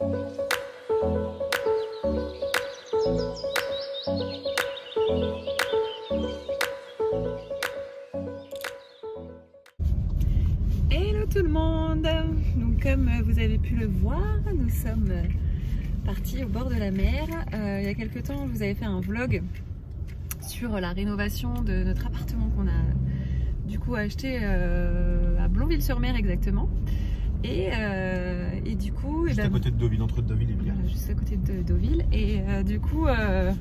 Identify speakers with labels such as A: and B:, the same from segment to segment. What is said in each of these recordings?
A: Hello tout le monde! Donc comme vous avez pu le voir, nous sommes partis au bord de la mer. Il y a quelques temps, je vous avais fait un vlog sur la rénovation de notre appartement qu'on a du coup acheté à Blonville-sur-Mer exactement. Et du coup...
B: Juste à côté de Deauville, entre Deauville et Bière.
A: Voilà, juste à côté de Deauville. Et du coup là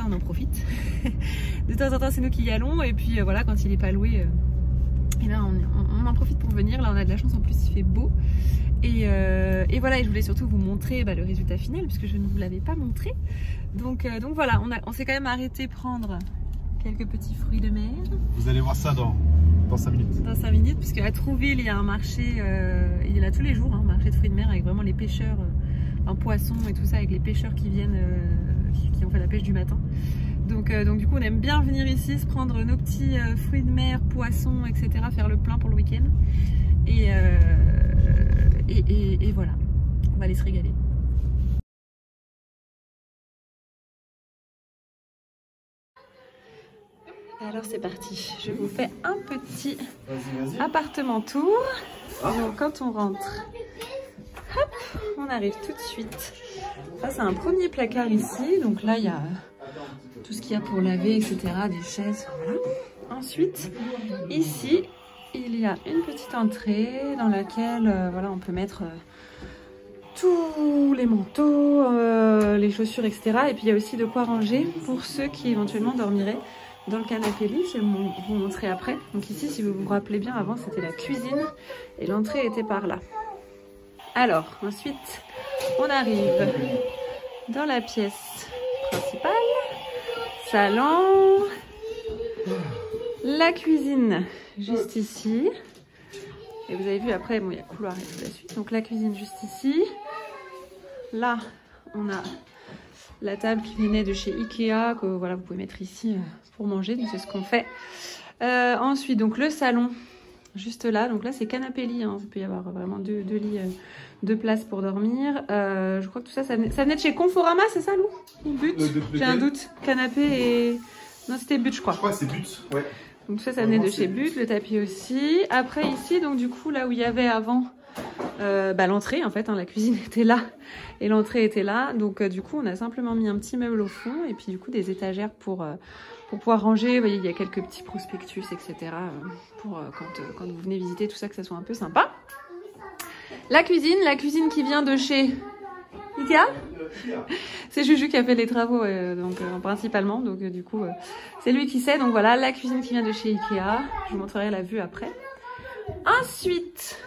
A: on en profite. De temps en temps c'est nous qui y allons et puis voilà, quand il n'est pas loué, et là on en profite pour venir. Là on a de la chance, en plus il fait beau. Et voilà, et je voulais surtout vous montrer le résultat final puisque je ne vous l'avais pas montré. Donc voilà, on s'est quand même arrêté prendre quelques petits fruits de mer.
B: Vous allez voir ça dans 5 minutes.
A: Dans 5 minutes, puisque à Trouville il y a un marché, il est là tous les jours, un marché de fruits de mer avec vraiment les pêcheurs, un poisson et tout ça, avec les pêcheurs qui viennent, qui ont fait la pêche du matin. Donc du coup on aime bien venir ici, se prendre nos petits fruits de mer, poissons, etc., faire le plein pour le week-end. Et voilà, on va aller se régaler. Alors c'est parti, je vous fais un petit appartement tour. Donc quand on rentre, hop, on arrive tout de suite. Ça c'est un premier placard ici, donc là il y a tout ce qu'il y a pour laver, etc., des chaises, voilà. Ensuite, ici, il y a une petite entrée dans laquelle voilà, on peut mettre tous les manteaux, les chaussures, etc. Et puis il y a aussi de quoi ranger pour ceux qui éventuellement dormiraient dans le canapé lit. Je vais vous montrer après. Donc ici, si vous vous rappelez bien, avant c'était la cuisine et l'entrée était par là. Alors ensuite, on arrive dans la pièce principale, salon, la cuisine juste ici. Et vous avez vu après, bon, il y a couloir et tout la suite. Donc la cuisine juste ici. Là, on a la table qui venait de chez Ikea, que voilà, vous pouvez mettre ici pour manger, donc c'est ce qu'on fait. Ensuite, donc le salon, juste là. Donc là, c'est canapé lit, hein. Il peut y avoir vraiment deux lits, deux places pour dormir. Je crois que tout ça, ça venait de chez Conforama, c'est ça, Lou? Ou But? J'ai un doute. Canapé et... Non, c'était But, je crois.
B: Je crois que c'est But, ouais.
A: Donc ça venait de chez But, le tapis aussi. Après ici, donc du coup, là où il y avait avant l'entrée, en fait, hein, la cuisine était là et l'entrée était là. Donc du coup, on a simplement mis un petit meuble au fond et puis du coup des étagères pour pouvoir ranger. Vous voyez, il y a quelques petits prospectus, etc. Pour quand vous venez visiter tout ça, que ça soit un peu sympa. La cuisine qui vient de chez Ikea. C'est Juju qui a fait les travaux principalement, donc du coup c'est lui qui sait. Donc voilà, la cuisine qui vient de chez Ikea. Je vous montrerai la vue après. Ensuite,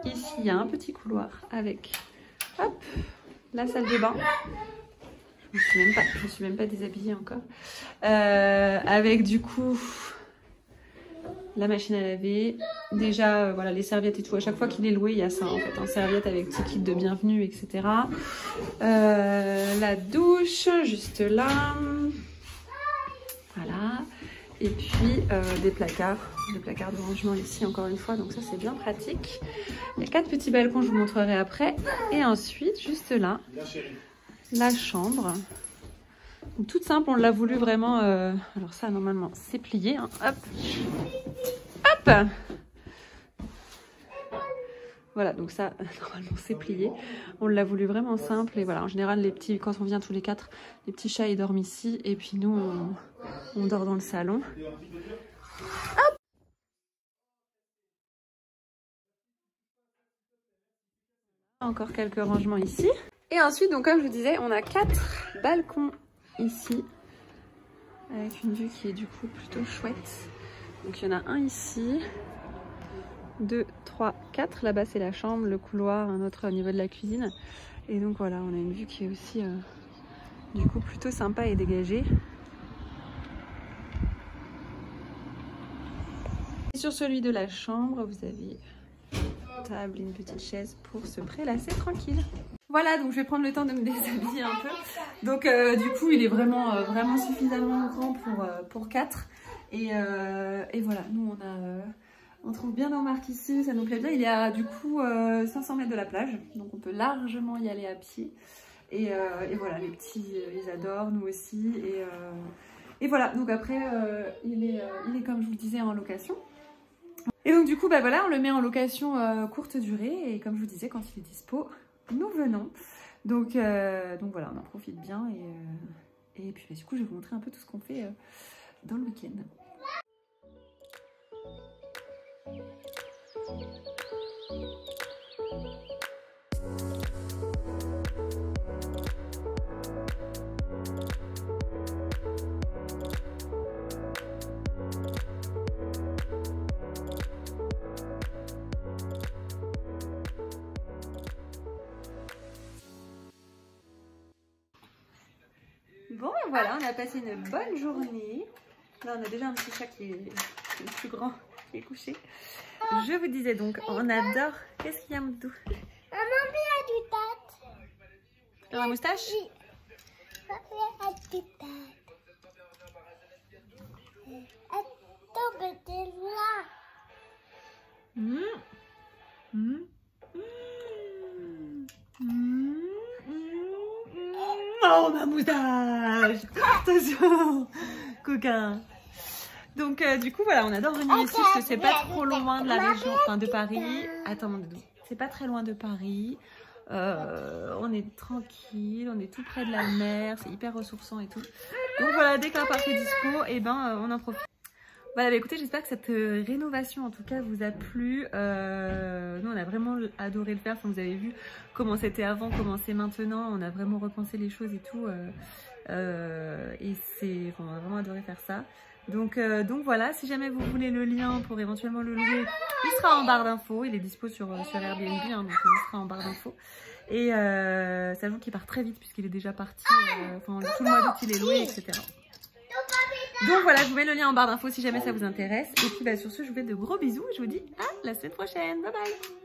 A: ici il y a un petit couloir avec hop, la salle de bain. Je me suis même pas déshabillée encore. Avec du coup la machine à laver. Déjà voilà, les serviettes et tout. À chaque fois qu'il est loué, il y a ça en fait, en serviette avec petit kit de bienvenue, etc. La douche juste là. Voilà. Et puis des placards de rangement ici encore une fois, donc ça c'est bien pratique. Il y a 4 petits balcons, je vous montrerai après. Et ensuite, juste là, la chambre. Donc, toute simple, on l'a voulu vraiment... Alors ça, normalement, c'est plié. Hein. Hop. Hop. Voilà, donc ça, normalement, c'est plié. On l'a voulu vraiment simple. Et voilà, en général, les petits, quand on vient tous les 4, les petits chats, ils dorment ici. Et puis nous, on dort dans le salon. Hop. Encore quelques rangements ici. Et ensuite, donc comme je vous disais, on a 4 balcons ici. Avec une vue qui est du coup plutôt chouette. Donc il y en a un ici. 2, 3, 4. Là-bas c'est la chambre, le couloir, un autre au niveau de la cuisine. Et donc voilà, on a une vue qui est aussi du coup plutôt sympa et dégagée. Et sur celui de la chambre, vous avez une table et une petite chaise pour se prélasser tranquille. Voilà, donc je vais prendre le temps de me déshabiller un peu. Donc du coup, il est vraiment suffisamment grand pour 4. Et voilà, nous on a On trouve bien nos marques ici, ça nous plaît bien. Il est à du coup 500 mètres de la plage, donc on peut largement y aller à pied. Et voilà, les petits, ils adorent, nous aussi. Et voilà, donc après, il est comme je vous le disais en location. Et donc du coup, bah voilà, on le met en location courte durée. Et comme je vous disais, quand il est dispo, nous venons. Donc voilà, on en profite bien. Et puis bah, du coup, je vais vous montrer un peu tout ce qu'on fait dans le week-end. Bon, voilà, on a passé une bonne journée. Là, on a déjà un petit chat qui est plus grand, qui est couché. Je vous disais donc, on adore... Qu'est-ce qu'il y a, Moudou?
C: Maman, il du tête.
A: Dans la moustache?
C: Oui. Maman, du tête. Attends, t'es là.
A: Oh, ma moustache! Attention, coquin. Donc, du coup, voilà, on adore venir ici parce que c'est pas trop loin de la région, enfin de Paris. Attends, mon doudou. C'est pas très loin de Paris. On est tranquille, on est tout près de la mer, c'est hyper ressourçant et tout. Donc voilà, dès qu'un parc est dispo, et ben on en profite. Voilà, bah écoutez, j'espère que cette rénovation en tout cas vous a plu. Nous on a vraiment adoré le faire, enfin, vous avez vu comment c'était avant, comment c'est maintenant, on a vraiment repensé les choses et tout. Et c'est, enfin, on a vraiment adoré faire ça. Donc voilà, si jamais vous voulez le lien pour éventuellement le louer, il sera en barre d'infos, il est dispo sur Airbnb, hein, donc il sera en barre d'infos. Et sachant qu'il part très vite puisqu'il est déjà parti, enfin tout le mois d'août il est loué, etc. Donc voilà, je vous mets le lien en barre d'infos si jamais ça vous intéresse. Et puis bah, sur ce, je vous fais de gros bisous et je vous dis à la semaine prochaine. Bye bye.